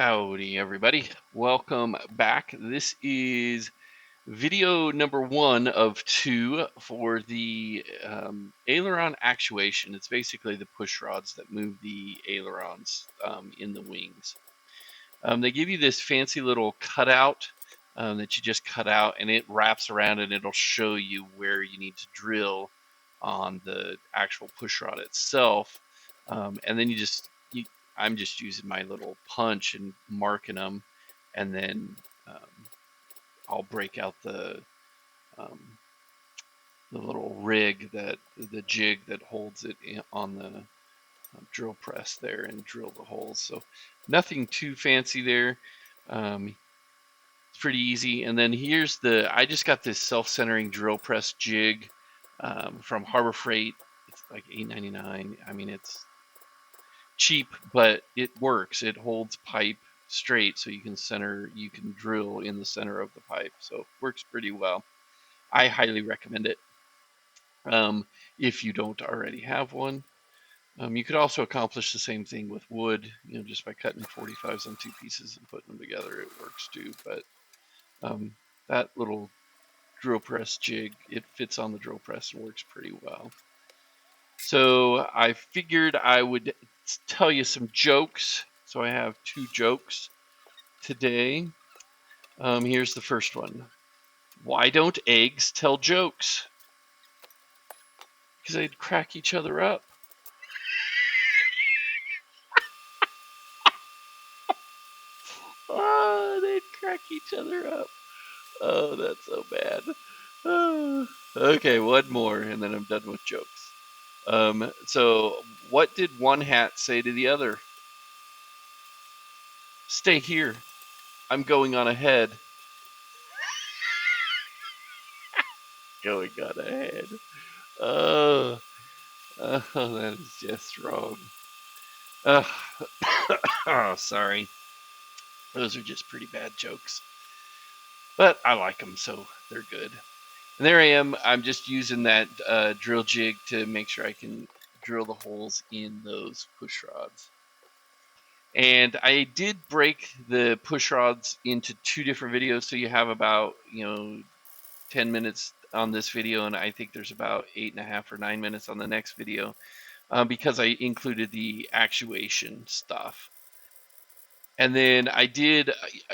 Howdy everybody, welcome back. This is video number 1 of 2 for the Aileron Actuation. It's basically the push rods that move the ailerons in the wings. They give you this fancy little cutout that you just cut out, and it wraps around and it'll show you where you need to drill on the actual push rod itself. And then I'm just using my little punch and marking them, and then I'll break out the little rig, the jig that holds it on the drill press there, and drill the holes. So nothing too fancy there. It's pretty easy. And then I just got this self-centering drill press jig from Harbor Freight. It's like $8.99. I mean, it's cheap, but it works. It holds pipe straight, so you can drill in the center of the pipe. So it works pretty well. I highly recommend it if you don't already have one. You could also accomplish the same thing with wood, just by cutting 45s on 2 pieces and putting them together. It works too, but that little drill press jig, it fits on the drill press and works pretty well. So I figured I would tell you some jokes. So I have 2 jokes today. Here's the first one. Why don't eggs tell jokes? Because they'd crack each other up. Oh, they'd crack each other up. Oh, that's so bad. Oh. Okay, one more, and then I'm done with jokes. So what did one hat say to the other? Stay here. I'm going on ahead. Going on ahead. Oh, that is just wrong. Oh, sorry. Those are just pretty bad jokes. But I like them, so they're good. And there I am. I'm just using that drill jig to make sure I can drill the holes in those push rods. And I did break the push rods into 2 different videos, so you have about 10 minutes on this video, and I think there's about 8.5 or 9 minutes on the next video, because I included the actuation stuff. And then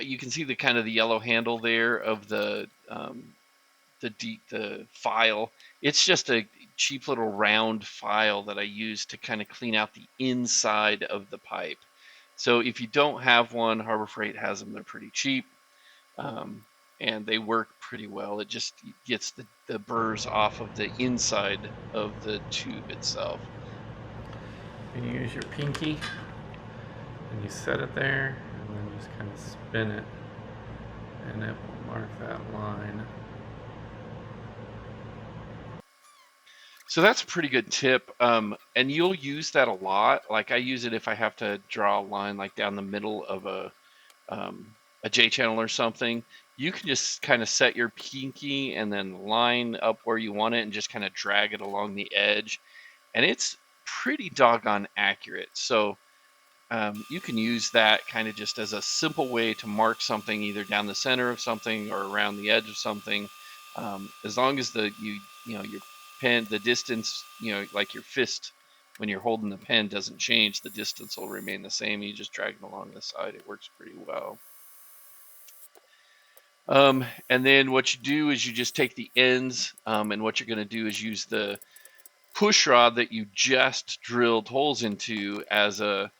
you can see the kind of the yellow handle there of the file. It's just a cheap little round file that I use to kind of clean out the inside of the pipe. So if you don't have one, Harbor Freight has them. They're pretty cheap, and they work pretty well. It just gets the burrs off of the inside of the tube itself. You use your pinky and you set it there, and then just kind of spin it, and it will mark that line. So that's a pretty good tip, and you'll use that a lot. Like I use it if I have to draw a line like down the middle of a J-channel or something. You can just kind of set your pinky and then line up where you want it and just kind of drag it along the edge, and it's pretty doggone accurate. So you can use that kind of just as a simple way to mark something either down the center of something or around the edge of something, as long as your pen, the distance, like your fist when you're holding the pen doesn't change, the distance will remain the same. You just drag it along the side. It works pretty well. And then what you do is you just take the ends, and what you're going to do is use the push rod that you just drilled holes into as a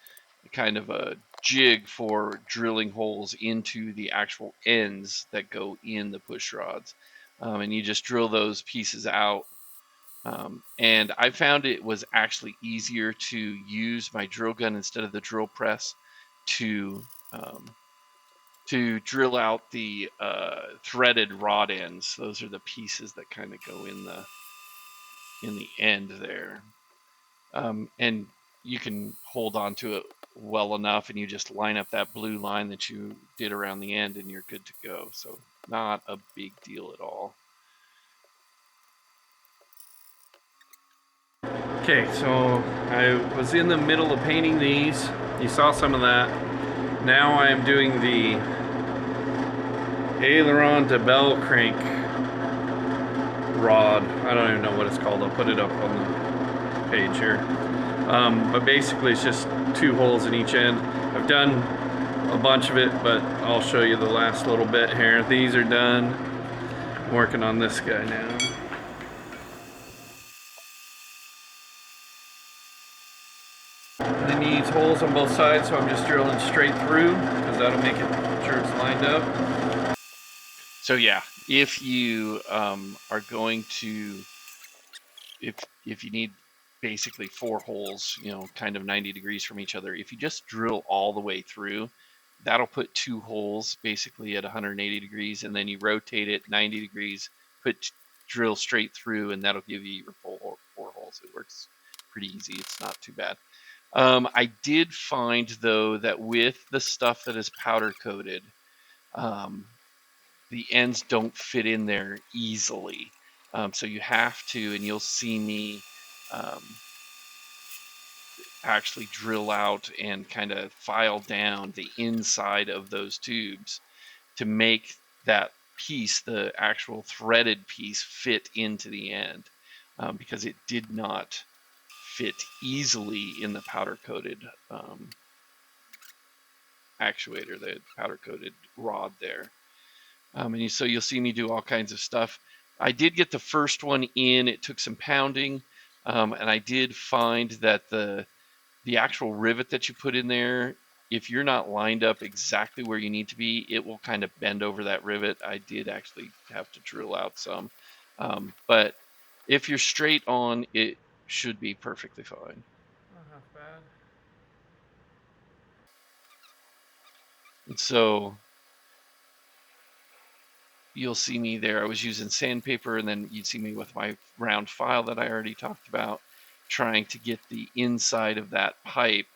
kind of a jig for drilling holes into the actual ends that go in the push rods. And you just drill those pieces out. And I found it was actually easier to use my drill gun instead of the drill press to drill out the threaded rod ends. Those are the pieces that kind of go in the end there. And you can hold on to it well enough, and you just line up that blue line that you did around the end, and you're good to go. So not a big deal at all. Okay, so I was in the middle of painting these. You saw some of that. Now I am doing the Aileron to bell crank rod. I don't even know what it's called. I'll put it up on the page here. But basically it's just 2 holes in each end. I've done a bunch of it, but I'll show you the last little bit here. These are done. I'm working on this guy now. And it needs holes on both sides, so I'm just drilling straight through because that'll make it sure it's lined up. So yeah, if you are going to, if you need basically 4 holes, you know, kind of 90 degrees from each other, if you just drill all the way through, that'll put 2 holes basically at 180 degrees, and then you rotate it 90 degrees, drill straight through, and that'll give you your full 4 holes. It works pretty easy. It's not too bad. I did find though that with the stuff that is powder coated, the ends don't fit in there easily. So you have to, and you'll see me actually drill out and kind of file down the inside of those tubes to make that piece, the actual threaded piece, fit into the end, because it did not fit easily in the powder coated actuator, the powder coated rod there. So you'll see me do all kinds of stuff. I did get the first one in. It took some pounding, and I did find that the actual rivet that you put in there, if you're not lined up exactly where you need to be, it will kind of bend over that rivet. I did actually have to drill out some, but if you're straight on, it should be perfectly fine. Not bad. And so you'll see me there. I was using sandpaper, and then you'd see me with my round file that I already talked about, trying to get the inside of that pipe,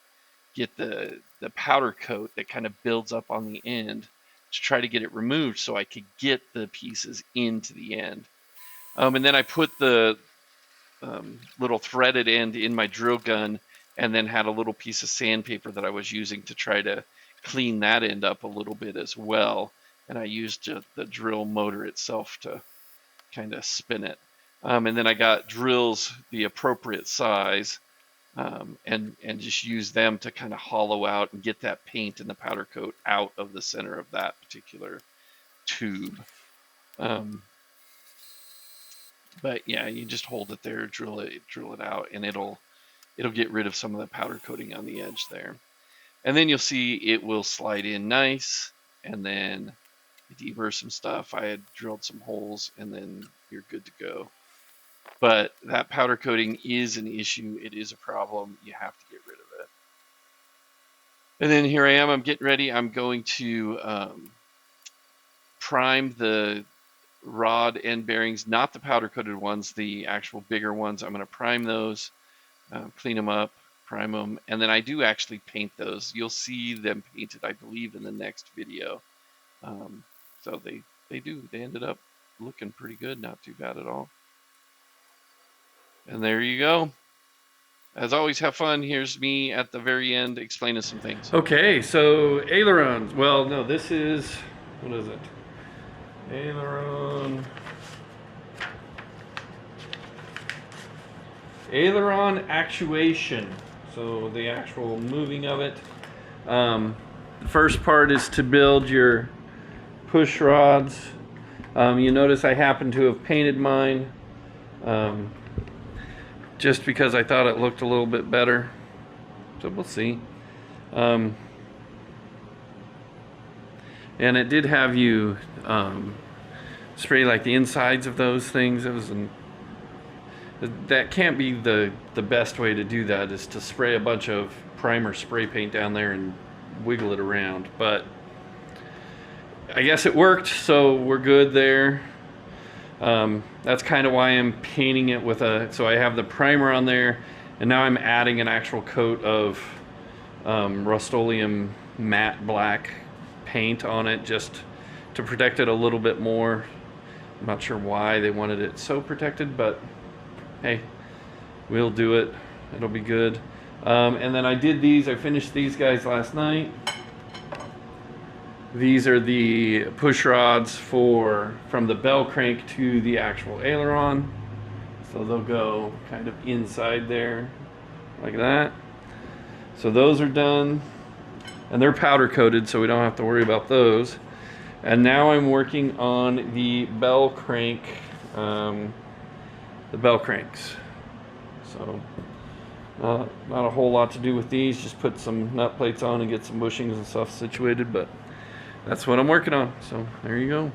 get the powder coat that kind of builds up on the end, to try to get it removed so I could get the pieces into the end. And then I put the little threaded end in my drill gun, and then had a little piece of sandpaper that I was using to try to clean that end up a little bit as well. And I used the drill motor itself to kind of spin it. And then I got drills the appropriate size, and just use them to kind of hollow out and get that paint and the powder coat out of the center of that particular tube. But yeah, you just hold it there, drill it out, and it'll get rid of some of the powder coating on the edge there. And then you'll see it will slide in nice, and then deburr some stuff. I had drilled some holes, and then you're good to go. But that powder coating is an issue. It is a problem. You have to get rid of it. And then here I am. I'm getting ready. I'm going to prime the rod end bearings, not the powder coated ones, the actual bigger ones. I'm going to prime those, clean them up, prime them, and then I do actually paint those. You'll see them painted, I believe, in the next video. So they ended up looking pretty good, not too bad at all. And there you go. As always, have fun. Here's me at the very end explaining some things. Okay, so ailerons. Well, no, this is, what is it? Aileron Actuation. So the actual moving of it. The first part is to build your push rods. You notice I happen to have painted mine just because I thought it looked a little bit better. So we'll see. And it did have you spray like the insides of those things. It was that can't be the best way to do that, is to spray a bunch of primer spray paint down there and wiggle it around. But I guess it worked, so we're good there. That's kind of why I'm painting it with so I have the primer on there, and now I'm adding an actual coat of Rust-Oleum matte black paint on it, just to protect it a little bit more. I'm not sure why they wanted it so protected, but hey, we'll do it. It'll be good. And then I finished these guys last night. These are the push rods from the bell crank to the actual aileron. So they'll go kind of inside there like that. So those are done, and they're powder coated, so we don't have to worry about those. And now I'm working on the bell crank, the bell cranks. So not a whole lot to do with these, just put some nut plates on and get some bushings and stuff situated, but that's what I'm working on. So there you go.